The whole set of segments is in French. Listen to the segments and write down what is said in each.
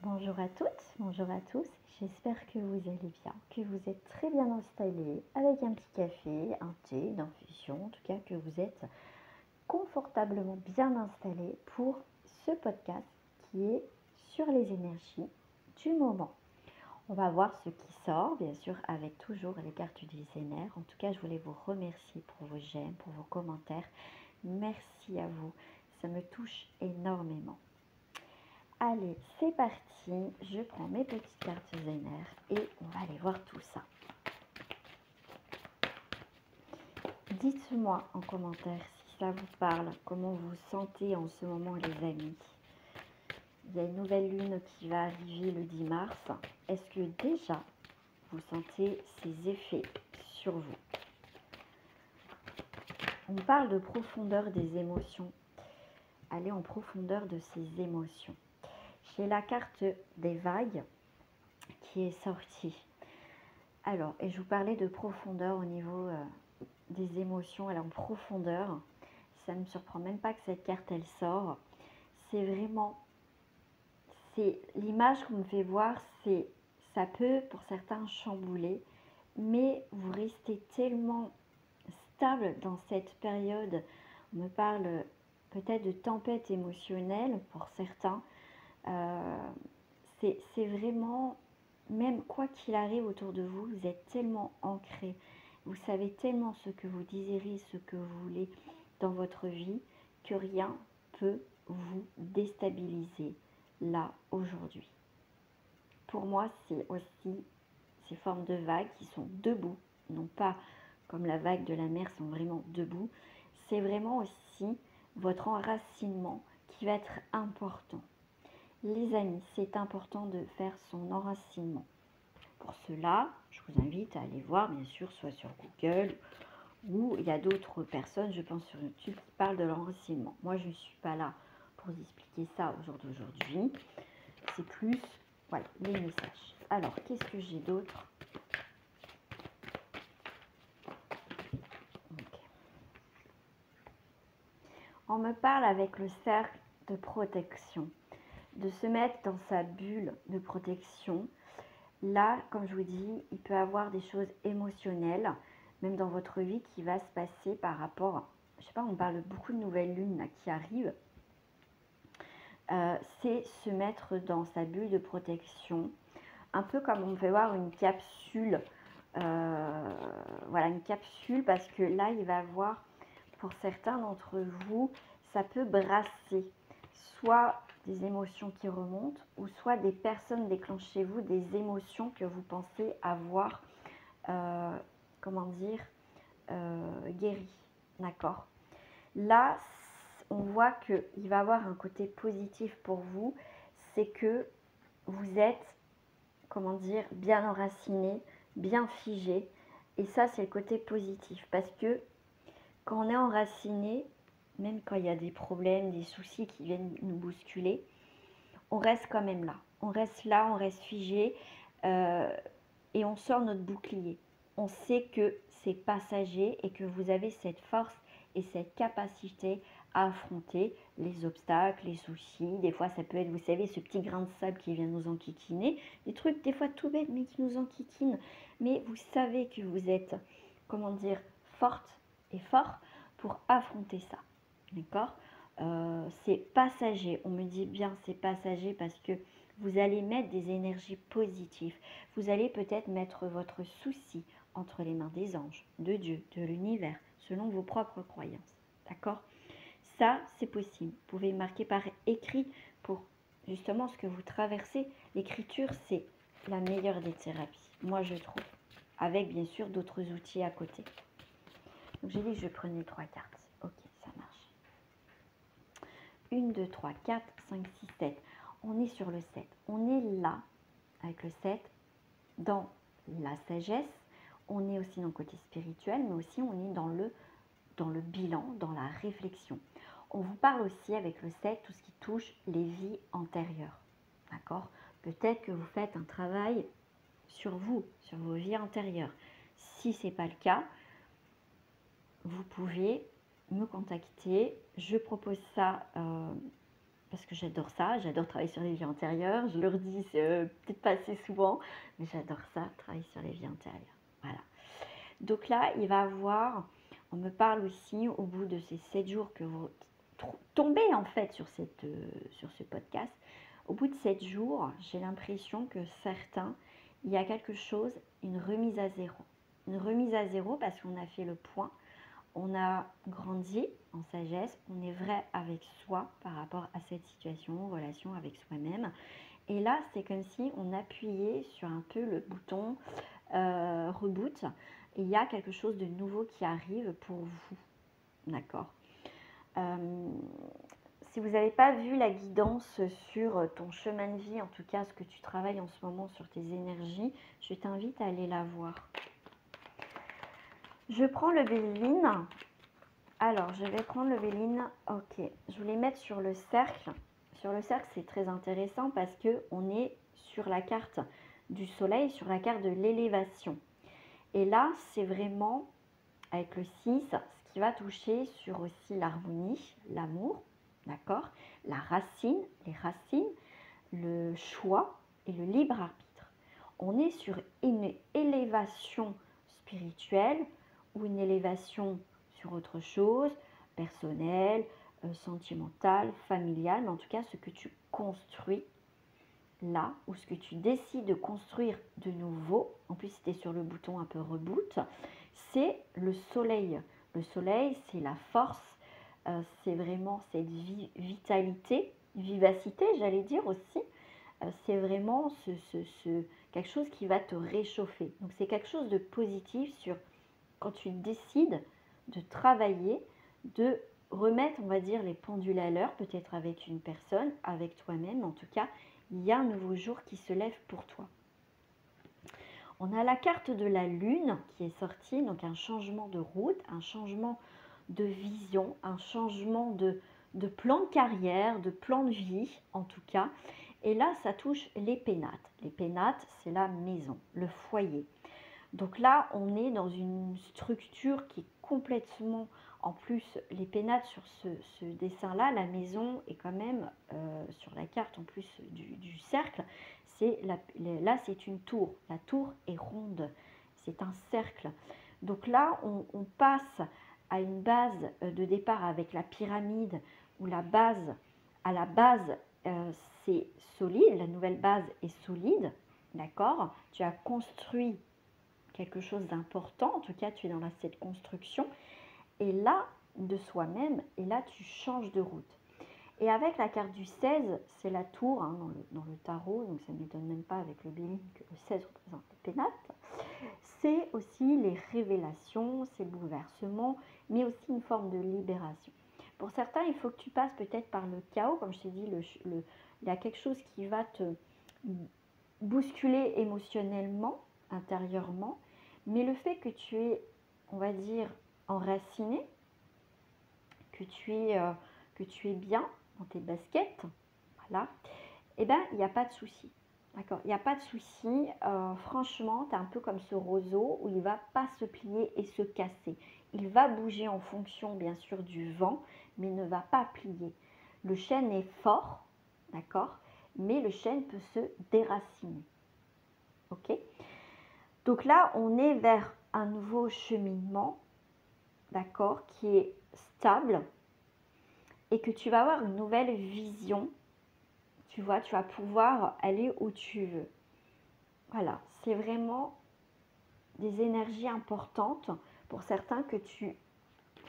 Bonjour à toutes, bonjour à tous, j'espère que vous allez bien, que vous êtes très bien installés avec un petit café, un thé, une infusion, en tout cas que vous êtes confortablement bien installés pour ce podcast qui est sur les énergies du moment. On va voir ce qui sort, bien sûr avec toujours les cartes du Zener. En tout cas, je voulais vous remercier pour vos j'aime, pour vos commentaires. Merci à vous, ça me touche énormément. Allez, c'est parti, je prends mes petites cartes Zener et on va aller voir tout ça. Dites-moi en commentaire si ça vous parle, comment vous vous sentez en ce moment les amis. Il y a une nouvelle lune qui va arriver le 10 mars. Est-ce que déjà vous sentez ses effets sur vous? On parle de profondeur des émotions. Allez en profondeur de ces émotions. J'ai la carte des vagues qui est sortie. Alors, et je vous parlais de profondeur au niveau des émotions, elle est en profondeur. Ça ne me surprend même pas que cette carte, elle sort. C'est vraiment, c'est l'image qu'on me fait voir, c'est, ça peut pour certains chambouler, mais vous restez tellement stable dans cette période. On me parle peut-être de tempête émotionnelle pour certains. C'est vraiment, même quoi qu'il arrive autour de vous, vous êtes tellement ancré. Vous savez tellement ce que vous désirez, ce que vous voulez dans votre vie, que rien peut vous déstabiliser là, aujourd'hui. Pour moi, c'est aussi ces formes de vagues qui sont debout, non pas comme la vague de la mer sont vraiment debout. C'est vraiment aussi votre enracinement qui va être important. Les amis, c'est important de faire son enracinement. Pour cela, je vous invite à aller voir, bien sûr, soit sur Google ou il y a d'autres personnes, je pense sur YouTube, qui parlent de l'enracinement. Moi, je ne suis pas là pour vous expliquer ça au jour d'aujourd'hui. C'est plus, voilà, les messages. Alors, qu'est-ce que j'ai d'autre? Okay. On me parle avec le cercle de protection, de se mettre dans sa bulle de protection. Là, comme je vous dis, il peut y avoir des choses émotionnelles, même dans votre vie, qui va se passer par rapport, je sais pas, on parle beaucoup de nouvelles lunes là, qui arrivent. C'est se mettre dans sa bulle de protection, un peu comme on peut voir une capsule, voilà, une capsule, parce que là, il va voir, pour certains d'entre vous, ça peut brasser, soit des émotions qui remontent, ou soit des personnes déclenchent chez vous des émotions que vous pensez avoir, comment dire, guéries, d'accord? Là, on voit qu'il va avoir un côté positif pour vous, c'est que vous êtes, comment dire, bien enraciné, bien figé, et ça, c'est le côté positif, parce que quand on est enraciné, même quand il y a des problèmes, des soucis qui viennent nous bousculer, on reste quand même là. On reste là, on reste figé et on sort notre bouclier. On sait que c'est passager et que vous avez cette force et cette capacité à affronter les obstacles, les soucis. Des fois, ça peut être, vous savez, ce petit grain de sable qui vient nous enquiquiner. Des trucs, des fois, tout bêtes, mais qui nous enquiquinent. Mais vous savez que vous êtes, comment dire, forte et fort pour affronter ça. D'accord? C'est passager. On me dit bien c'est passager parce que vous allez mettre des énergies positives. Vous allez peut-être mettre votre souci entre les mains des anges, de Dieu, de l'univers, selon vos propres croyances. D'accord? Ça, c'est possible. Vous pouvez marquer par écrit pour justement ce que vous traversez. L'écriture, c'est la meilleure des thérapies, moi je trouve. Avec bien sûr d'autres outils à côté. Donc j'ai dit que je prenais 3 cartes. Ok, ça marche. 1, 2, 3, 4, 5, 6, 7. On est sur le 7. On est là, avec le 7, dans la sagesse. On est aussi dans le côté spirituel, mais aussi on est dans le bilan, dans la réflexion. On vous parle aussi avec le 7, tout ce qui touche les vies antérieures. D'accord? Peut-être que vous faites un travail sur vous, sur vos vies antérieures. Si ce n'est pas le cas, vous pouvez me contacter. Je propose ça parce que j'adore ça, j'adore travailler sur les vies antérieures. Je leur dis, c'est peut-être pas assez souvent, mais j'adore ça, travailler sur les vies antérieures. Voilà. Donc là, il va avoir, on me parle aussi au bout de ces 7 jours que vous tombez en fait sur ce podcast. Au bout de 7 jours, j'ai l'impression que certains, il y a quelque chose, une remise à zéro. Une remise à zéro parce qu'on a fait le point, on a grandi en sagesse, on est vrai avec soi par rapport à cette situation, relation avec soi-même. Et là, c'est comme si on appuyait sur un peu le bouton reboot. Et il y a quelque chose de nouveau qui arrive pour vous. D'accord. Si vous n'avez pas vu la guidance sur ton chemin de vie, en tout cas ce que tu travailles en ce moment sur tes énergies, je t'invite à aller la voir. Je prends le Béline. Alors, je vais prendre le Béline. Ok, je voulais mettre sur le cercle. Sur le cercle, c'est très intéressant parce qu'on est sur la carte du soleil, sur la carte de l'élévation. Et là, c'est vraiment, avec le 6, ce qui va toucher sur aussi l'harmonie, l'amour, d'accord, la racine, les racines, le choix et le libre arbitre. On est sur une élévation spirituelle ou une élévation sur autre chose, personnelle, sentimentale, familiale, mais en tout cas ce que tu construis là, ou ce que tu décides de construire de nouveau, en plus c'était sur le bouton un peu reboot, c'est le soleil. Le soleil, c'est la force, c'est vraiment cette vitalité, vivacité, j'allais dire aussi. C'est vraiment quelque chose qui va te réchauffer. Donc c'est quelque chose de positif sur quand tu décides de travailler, de remettre, on va dire, les pendules à l'heure, peut-être avec une personne, avec toi-même. En tout cas, il y a un nouveau jour qui se lève pour toi. On a la carte de la lune qui est sortie, donc un changement de route, un changement de vision, un changement de plan de carrière, de plan de vie en tout cas. Et là, ça touche les pénates. Les pénates, c'est la maison, le foyer. Donc là, on est dans une structure qui est complètement, en plus, les pénates sur ce dessin-là, la maison est quand même sur la carte en plus du cercle, là c'est une tour, la tour est ronde, c'est un cercle. Donc là, on passe à une base de départ avec la pyramide, où à la base, c'est solide, la nouvelle base est solide, d'accord? Tu as construit quelque chose d'important, en tout cas tu es dans cette construction, et là de soi-même, et là tu changes de route. Et avec la carte du 16, c'est la tour hein, dans le tarot, donc ça ne m'étonne même pas avec le Béline que le 16 représente les pénates. C'est aussi les révélations, c'est le bouleversement, mais aussi une forme de libération. Pour certains, il faut que tu passes peut-être par le chaos, comme je t'ai dit, il y a quelque chose qui va te bousculer émotionnellement, intérieurement, mais le fait que tu es, on va dire, enraciné, que tu es bien dans tes baskets, voilà, eh bien, il n'y a pas de souci. D'accord, il n'y a pas de souci. Franchement, tu es un peu comme ce roseau où il ne va pas se plier et se casser. Il va bouger en fonction, bien sûr, du vent, mais il ne va pas plier. Le chêne est fort, d'accord, mais le chêne peut se déraciner. Ok? Donc là, on est vers un nouveau cheminement, d'accord, qui est stable et que tu vas avoir une nouvelle vision. Tu vois, tu vas pouvoir aller où tu veux. Voilà, c'est vraiment des énergies importantes pour certains que tu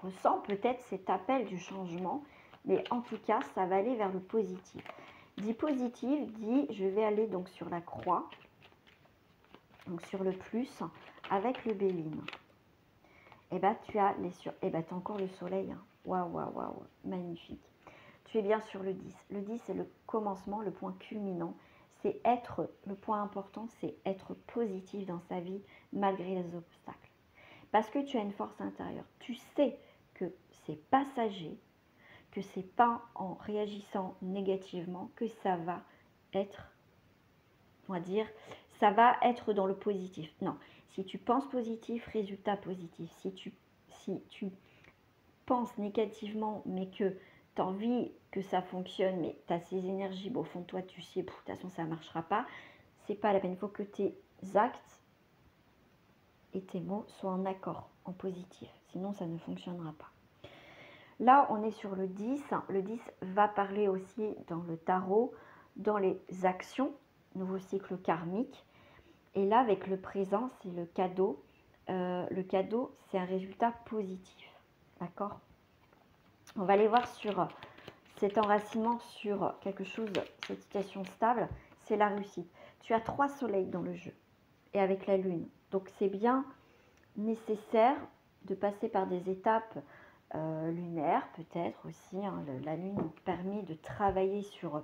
ressens peut-être cet appel du changement, mais en tout cas, ça va aller vers le positif. Dit positif, dit je vais aller donc sur la croix, donc sur le plus, avec le Béline. Et bien, tu as encore le soleil. Hein. Waouh, waouh, waouh, magnifique. Tu es bien sur le 10. Le 10, c'est le commencement, le point culminant. C'est être, le point important, c'est être positif dans sa vie malgré les obstacles. Parce que tu as une force intérieure. Tu sais que c'est passager, que c'est pas en réagissant négativement que ça va être, on va dire, ça va être dans le positif. Non, si tu penses positif, résultat positif. Si tu penses négativement, mais que tu as envie que ça fonctionne, mais tu as ces énergies, bon, au fond de toi, tu sais, de toute façon, ça ne marchera pas. C'est pas la peine. Il faut que tes actes et tes mots soient en accord, en positif. Sinon, ça ne fonctionnera pas. Là, on est sur le 10. Le 10 va parler aussi dans le tarot, dans les actions, nouveau cycle karmique. Et là, avec le présent, c'est le cadeau. Le cadeau, c'est un résultat positif. D'accord? On va aller voir sur cet enracinement sur quelque chose, cette situation stable, c'est la réussite. Tu as 3 soleils dans le jeu et avec la lune. Donc, c'est bien nécessaire de passer par des étapes lunaires, peut-être aussi. Hein. La lune nous permet de travailler sur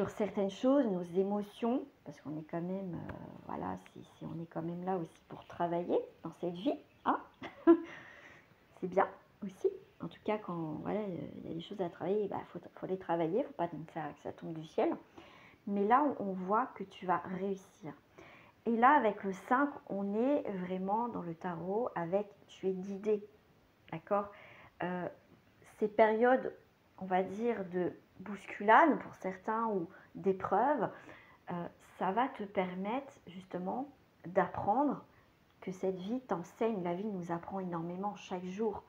certaines choses, nos émotions, parce qu'on est quand même, voilà, on est quand même là aussi pour travailler dans cette vie. Hein. C'est bien aussi. En tout cas, quand voilà, il y a des choses à travailler, bah, faut les travailler, il ne faut pas que ça tombe du ciel. Mais là, on voit que tu vas réussir. Et là, avec le 5, on est vraiment dans le tarot avec tu es guidé. D'accord? Ces périodes, on va dire, de bousculade pour certains ou d'épreuves, ça va te permettre justement d'apprendre que cette vie t'enseigne. La vie nous apprend énormément chaque jour.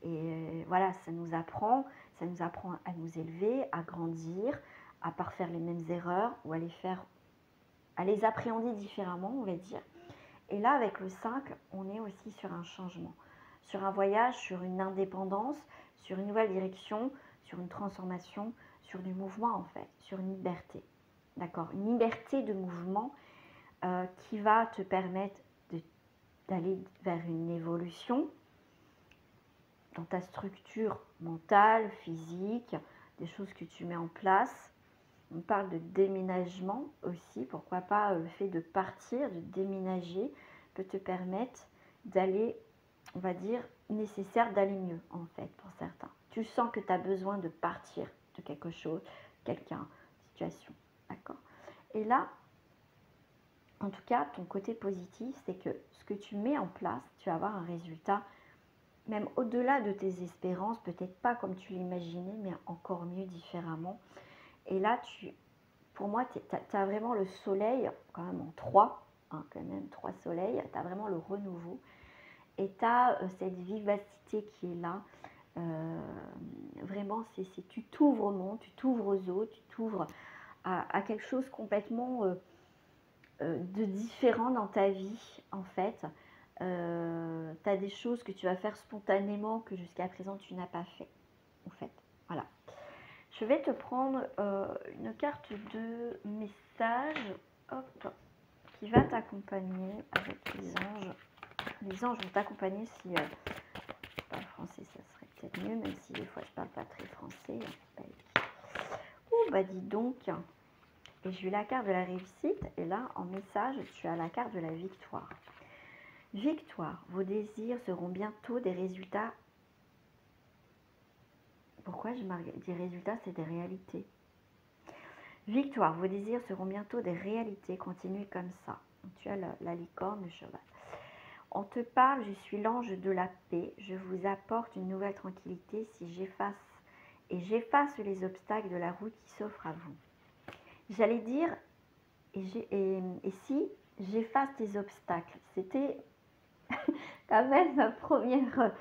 Et voilà, ça nous apprend à nous élever, à grandir, à pas faire les mêmes erreurs ou à les appréhender différemment, on va dire. Et là, avec le 5, on est aussi sur un changement, sur un voyage, sur une indépendance, sur une nouvelle direction, sur une transformation, sur du mouvement en fait, sur une liberté. D'accord? Une liberté de mouvement qui va te permettre d'aller vers une évolution dans ta structure mentale, physique, des choses que tu mets en place. On parle de déménagement aussi, pourquoi pas le fait de partir, de déménager peut te permettre d'aller, on va dire, nécessaire d'aller mieux en fait pour certains. Tu sens que tu as besoin de partir de quelque chose, quelqu'un, situation, d'accord? Et là, en tout cas, ton côté positif, c'est que ce que tu mets en place, tu vas avoir un résultat même au-delà de tes espérances, peut-être pas comme tu l'imaginais, mais encore mieux, différemment. Et là, pour moi, tu as vraiment le soleil, quand même en 3, hein, quand même 3 soleils, tu as vraiment le renouveau. Et tu as cette vivacité qui est là. Vraiment, tu t'ouvres au monde, tu t'ouvres aux autres, tu t'ouvres à quelque chose complètement de différent dans ta vie, en fait. Tu as des choses que tu vas faire spontanément que jusqu'à présent tu n'as pas fait, en fait. Voilà. Je vais te prendre une carte de message, hop, qui va t'accompagner avec les anges. Les anges vont t'accompagner si je parle français, ça serait peut-être mieux, même si des fois je parle pas très français. Ouh, bah dis donc. Et j'ai eu la carte de la réussite, et là, en message, tu as la carte de la victoire. Victoire, vos désirs seront bientôt des résultats. Pourquoi je marque des résultats, c'est des réalités. Victoire, vos désirs seront bientôt des réalités. Continuez comme ça. Tu as la licorne, le cheval. On te parle, je suis l'ange de la paix. Je vous apporte une nouvelle tranquillité si j'efface les obstacles de la route qui s'offre à vous. J'allais dire, et si j'efface tes obstacles, c'était quand même ma première,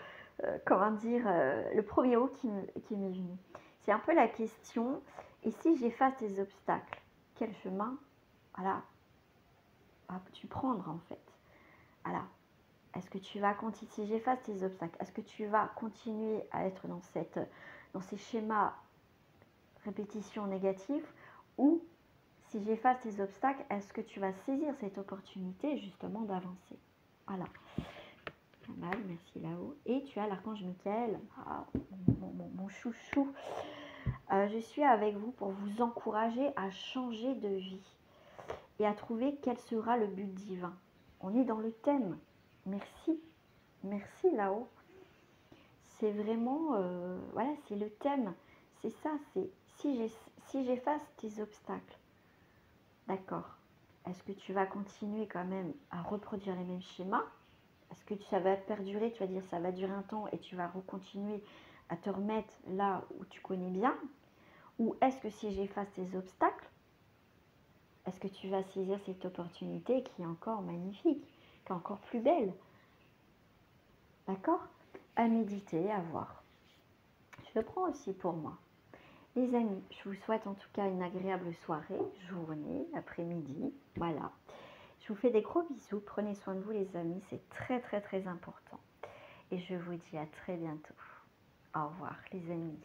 le premier mot qui m'est venu. C'est un peu la question, et si j'efface tes obstacles, quel chemin, voilà, vas-tu prendre en fait? Voilà. Est-ce que tu vas continuer, si j'efface tes obstacles, est-ce que tu vas continuer à être dans ces schémas répétitions négatives, ou si j'efface tes obstacles, est-ce que tu vas saisir cette opportunité justement d'avancer? Voilà. Pas mal, merci là-haut. Et tu as l'archange Michael, mon chouchou. Je suis avec vous pour vous encourager à changer de vie et à trouver quel sera le but divin. On est dans le thème. Merci. Merci là-haut. C'est vraiment, voilà, c'est le thème. C'est ça, c'est si j'efface tes obstacles. D'accord. Est-ce que tu vas continuer quand même à reproduire les mêmes schémas? Est-ce que ça va perdurer? Tu vas dire ça va durer un temps et tu vas continuer à te remettre là où tu connais bien? Ou est-ce que si j'efface tes obstacles, est-ce que tu vas saisir cette opportunité qui est encore magnifique, qui est encore plus belle? D'accord? À méditer, à voir. Je le prends aussi pour moi. Les amis, je vous souhaite en tout cas une agréable soirée, journée, après-midi. Voilà. Je vous fais des gros bisous. Prenez soin de vous les amis, c'est très très très important. Et je vous dis à très bientôt. Au revoir les amis.